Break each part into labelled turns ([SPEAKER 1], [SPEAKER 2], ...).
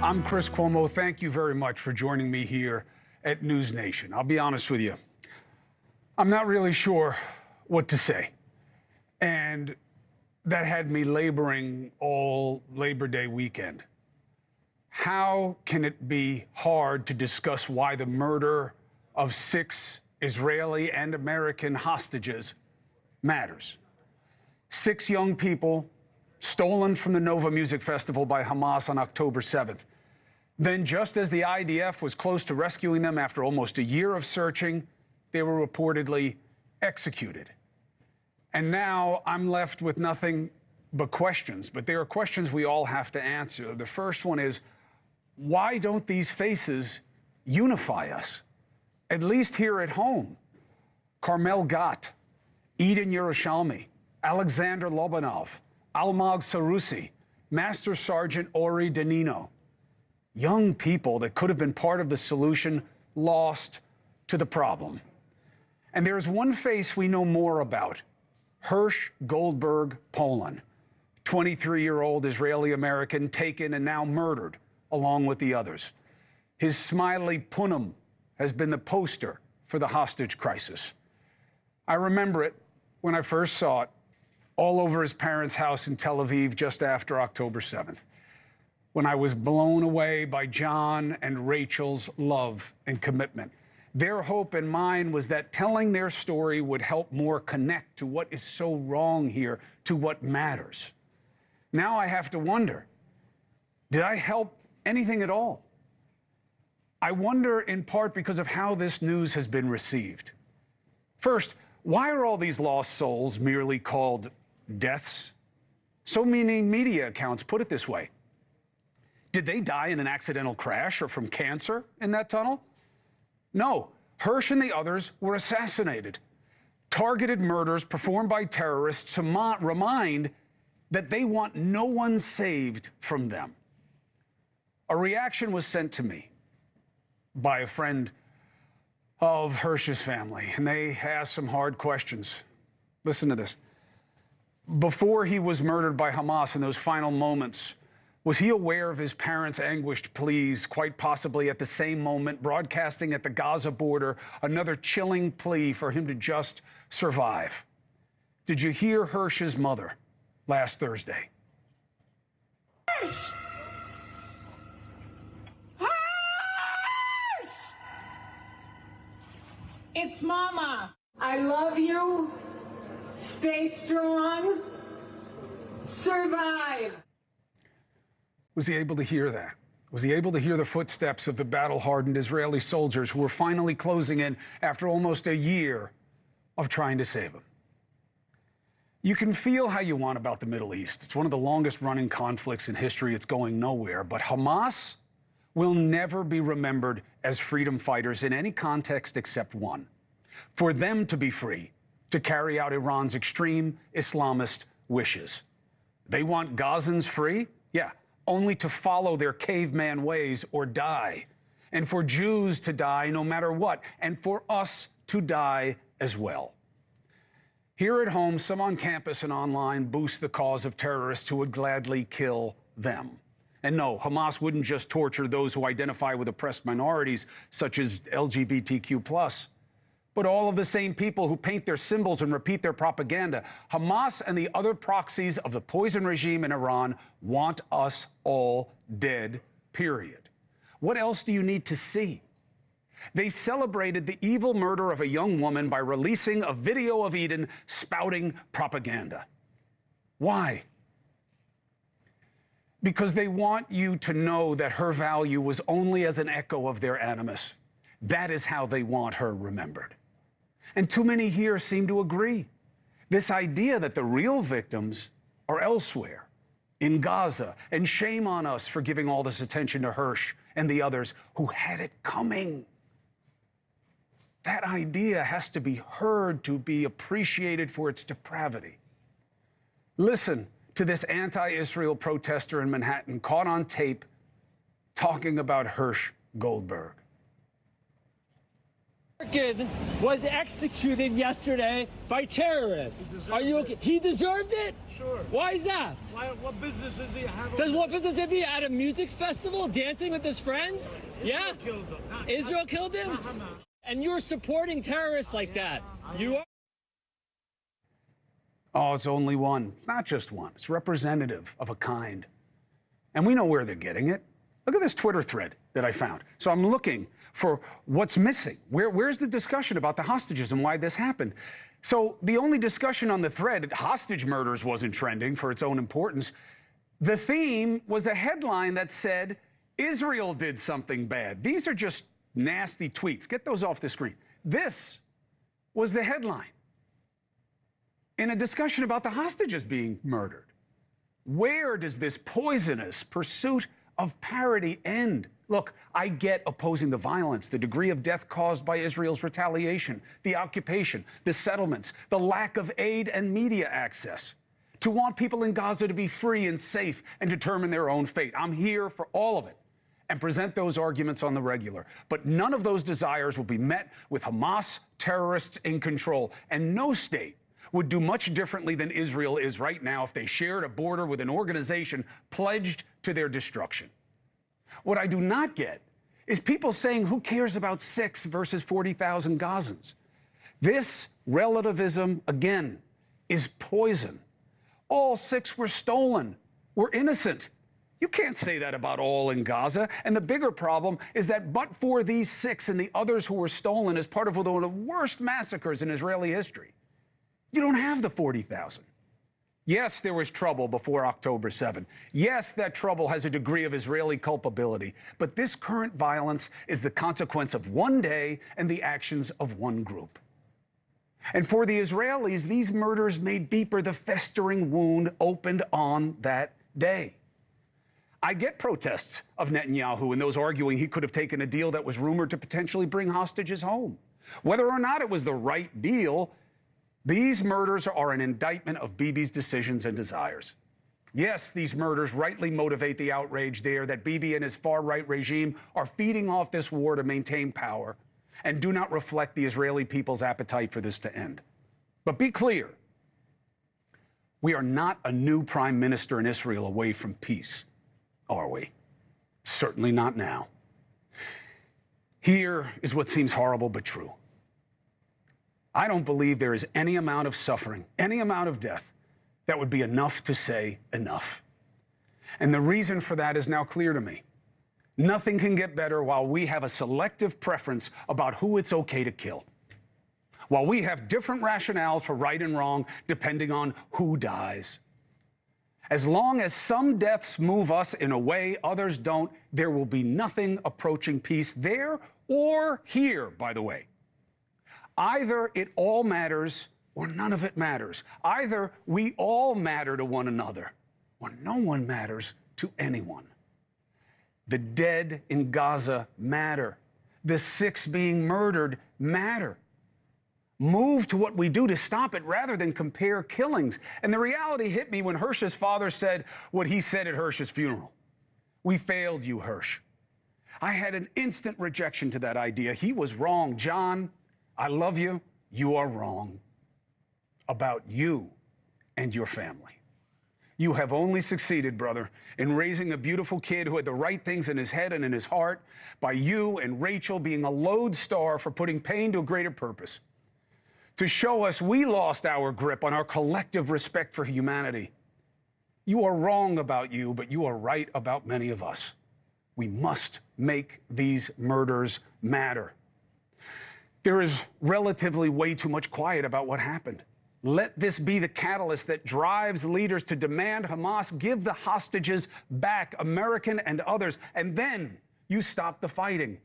[SPEAKER 1] I'm Chris Cuomo. Thank you very much for joining me here at NewsNation. I'll be honest with you. I'm not really sure what to say. And that had me laboring all Labor Day weekend. How can it be hard to discuss why the murder of 6 Israeli and American hostages matters? 6 young people stolen from the Nova Music Festival by Hamas on October 7th. Then, just as the IDF was close to rescuing them after almost a year of searching, they were reportedly executed. And now I'm left with nothing but questions. But there are questions we all have to answer. The first one is, why don't these faces unify us? At least here at home. Carmel Gat, Eden Yerushalmi, Alexander Lobanov, Almog Sarusi, Master Sergeant Ori Danino. Young people that could have been part of the solution lost to the problem. And there's one face we know more about, Hersh Goldberg Poland, 23-year-old Israeli-American taken and now murdered along with the others. His smiley Punim has been the poster for the hostage crisis. I remember it when I first saw it all over his parents' house in Tel Aviv just after October 7th, when I was blown away by John and Rachel's love and commitment. Their hope and mine was that telling their story would help more connect to what is so wrong here, to what matters. Now I have to wonder, did I help anything at all? I wonder in part because of how this news has been received. First, why are all these lost souls merely called deaths? So many media accounts put it this way. Did they die in an accidental crash or from cancer in that tunnel? No, Hersh and the others were assassinated. Targeted murders performed by terrorists to remind that they want no one saved from them. A reaction was sent to me by a friend of Hersh's family, and they asked some hard questions. Listen to this. Before he was murdered by Hamas in those final moments, was he aware of his parents' anguished pleas, quite possibly at the same moment, broadcasting at the Gaza border another chilling plea for him to just survive? Did you hear Hersh's mother last Thursday?
[SPEAKER 2] Hersh! Hersh! It's Mama. I love you. Stay strong. Survive.
[SPEAKER 1] Was he able to hear that? Was he able to hear the footsteps of the battle-hardened Israeli soldiers who were finally closing in after almost a year of trying to save him? You can feel how you want about the Middle East. It's one of the longest-running conflicts in history. It's going nowhere. But Hamas will never be remembered as freedom fighters in any context except one: for them to be free to carry out Iran's extreme Islamist wishes. They want Gazans free? Yeah. Only to follow their caveman ways or die, and for Jews to die no matter what, and for us to die as well. Here at home, some on campus and online boost the cause of terrorists who would gladly kill them. And no, Hamas wouldn't just torture those who identify with oppressed minorities, such as LGBTQ+, but all of the same people who paint their symbols and repeat their propaganda. Hamas and the other proxies of the poison regime in Iran want us all dead, period. What else do you need to see? They celebrated the evil murder of a young woman by releasing a video of Eden spouting propaganda. Why? Because they want you to know that her value was only as an echo of their animus. That is how they want her remembered. And too many here seem to agree. This idea that the real victims are elsewhere, in Gaza, and shame on us for giving all this attention to Hersh and the others who had it coming. That idea has to be heard to be appreciated for its depravity. Listen to this anti-Israel protester in Manhattan caught on tape talking about Hersh Goldberg.
[SPEAKER 3] American was executed yesterday by terrorists. Are you okay? He deserved it?
[SPEAKER 4] Sure.
[SPEAKER 3] Why is that?
[SPEAKER 4] What business does he have?
[SPEAKER 3] What business did he at a music festival dancing with his friends?
[SPEAKER 4] Israel killed him.
[SPEAKER 3] Israel killed him?
[SPEAKER 4] Not Hamas.
[SPEAKER 3] And you're supporting terrorists like that. You are.
[SPEAKER 1] Oh, it's only one. It's not just one. It's representative of a kind. And we know where they're getting it. Look at this Twitter thread that I found. So I'm looking for what's missing. Where's the discussion about the hostages and why this happened? So the only discussion on the thread, hostage murders, wasn't trending for its own importance. The theme was a headline that said, Israel did something bad. These are just nasty tweets. Get those off the screen. This was the headline in a discussion about the hostages being murdered. Where does this poisonous pursuit of parity end? Look, I get opposing the violence, the degree of death caused by Israel's retaliation, the occupation, the settlements, the lack of aid and media access, to want people in Gaza to be free and safe and determine their own fate. I'm here for all of it and present those arguments on the regular. But none of those desires will be met with Hamas terrorists in control. And no state would do much differently than Israel is right now if they shared a border with an organization pledged to their destruction. What I do not get is people saying, who cares about 6 versus 40,000 Gazans? This relativism, again, is poison. All 6 were stolen, were innocent. You can't say that about all in Gaza. And the bigger problem is that but for these 6 and the others who were stolen as part of one of the worst massacres in Israeli history, you don't have the 40,000. Yes, there was trouble before October 7. Yes, that trouble has a degree of Israeli culpability. But this current violence is the consequence of one day and the actions of one group. And for the Israelis, these murders made deeper the festering wound opened on that day. I get protests of Netanyahu and those arguing he could have taken a deal that was rumored to potentially bring hostages home. Whether or not it was the right deal, these murders are an indictment of Bibi's decisions and desires. Yes, these murders rightly motivate the outrage there that Bibi and his far-right regime are feeding off this war to maintain power and do not reflect the Israeli people's appetite for this to end. But be clear, we are not a new prime minister in Israel away from peace, are we? Certainly not now. Here is what seems horrible but true. I don't believe there is any amount of suffering, any amount of death that would be enough to say enough. And the reason for that is now clear to me. Nothing can get better while we have a selective preference about who it's okay to kill. While we have different rationales for right and wrong depending on who dies. As long as some deaths move us in a way others don't, there will be nothing approaching peace there or here, by the way. Either it all matters or none of it matters. Either we all matter to one another or no one matters to anyone. The dead in Gaza matter. The 6 being murdered matter. Move to what we do to stop it rather than compare killings. And the reality hit me when Hirsch's father said what he said at Hirsch's funeral. We failed you, Hirsch. I had an instant rejection to that idea. He was wrong. John, I love you. You are wrong about you and your family. You have only succeeded, brother, in raising a beautiful kid who had the right things in his head and in his heart by you and Rachel being a lodestar for putting pain to a greater purpose. To show us we lost our grip on our collective respect for humanity. You are wrong about you, but you are right about many of us. We must make these murders matter. There is relatively way too much quiet about what happened. Let this be the catalyst that drives leaders to demand Hamas give the hostages back, American and others, and then you stop the fighting.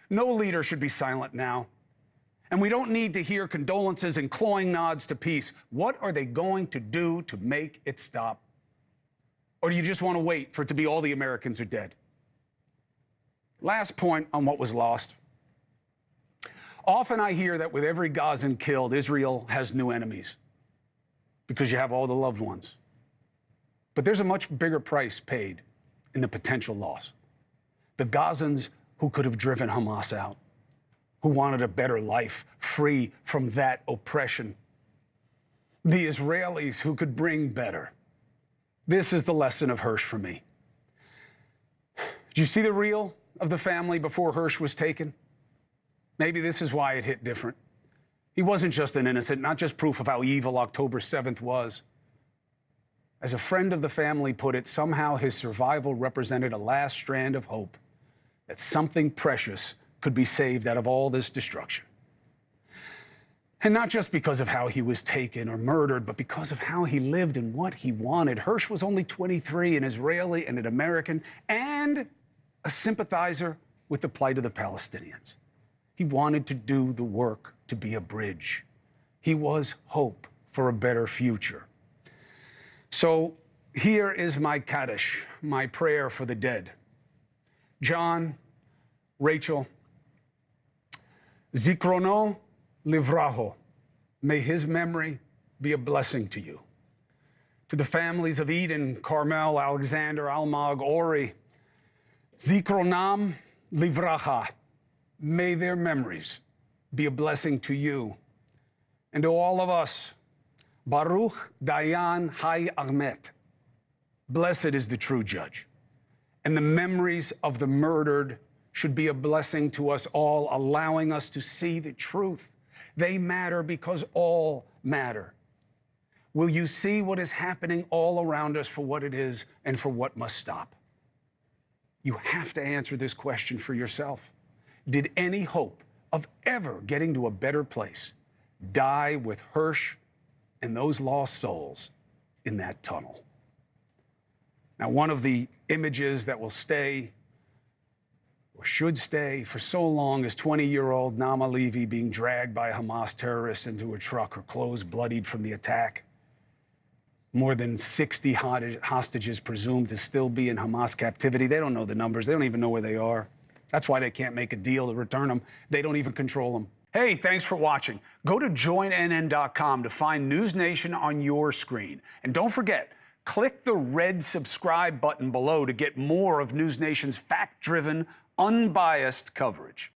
[SPEAKER 1] No leader should be silent now. And we don't need to hear condolences and clawing nods to peace. What are they going to do to make it stop? Or do you just want to wait for it to be all the Americans are dead? Last point on what was lost. Often I hear that with every Gazan killed, Israel has new enemies because you have all the loved ones. But there's a much bigger price paid in the potential loss. The Gazans who could have driven Hamas out. who wanted a better life, free from that oppression. The Israelis who could bring better. This is the lesson of Hirsch for me. Did you see the reel of the family before Hirsch was taken? Maybe this is why it hit different. He wasn't just an innocent, not just proof of how evil October 7th was. As a friend of the family put it, somehow his survival represented a last strand of hope that something precious could be saved out of all this destruction. And not just because of how he was taken or murdered, but because of how he lived and what he wanted. Hirsch was only 23, an Israeli and an American, and a sympathizer with the plight of the Palestinians. He wanted to do the work to be a bridge. He was hope for a better future. So here is my Kaddish, my prayer for the dead. John, Rachel, Zikrono Livraho, may his memory be a blessing to you. To the families of Eden, Carmel, Alexander, Almog, Ori, Zikronam Livracha, may their memories be a blessing to you. And to all of us, Baruch Dayan Hay Ahmet, blessed is the true judge. And the memories of the murdered should be a blessing to us all, allowing us to see the truth. They matter because all matter. Will you see what is happening all around us for what it is and for what must stop? You have to answer this question for yourself. Did any hope of ever getting to a better place die with Hirsch and those lost souls in that tunnel? Now, one of the images that will stay or should stay for so long is 20-year-old Naama Levy being dragged by Hamas terrorists into a truck, her clothes bloodied from the attack. More than 60 hostages presumed to still be in Hamas captivity. They don't know the numbers. They don't even know where they are. That's why they can't make a deal to return them. They don't even control them. Hey, thanks for watching. Go to joinnn.com to find NewsNation on your screen. And don't forget, click the red subscribe button below to get more of NewsNation's fact-driven, unbiased coverage.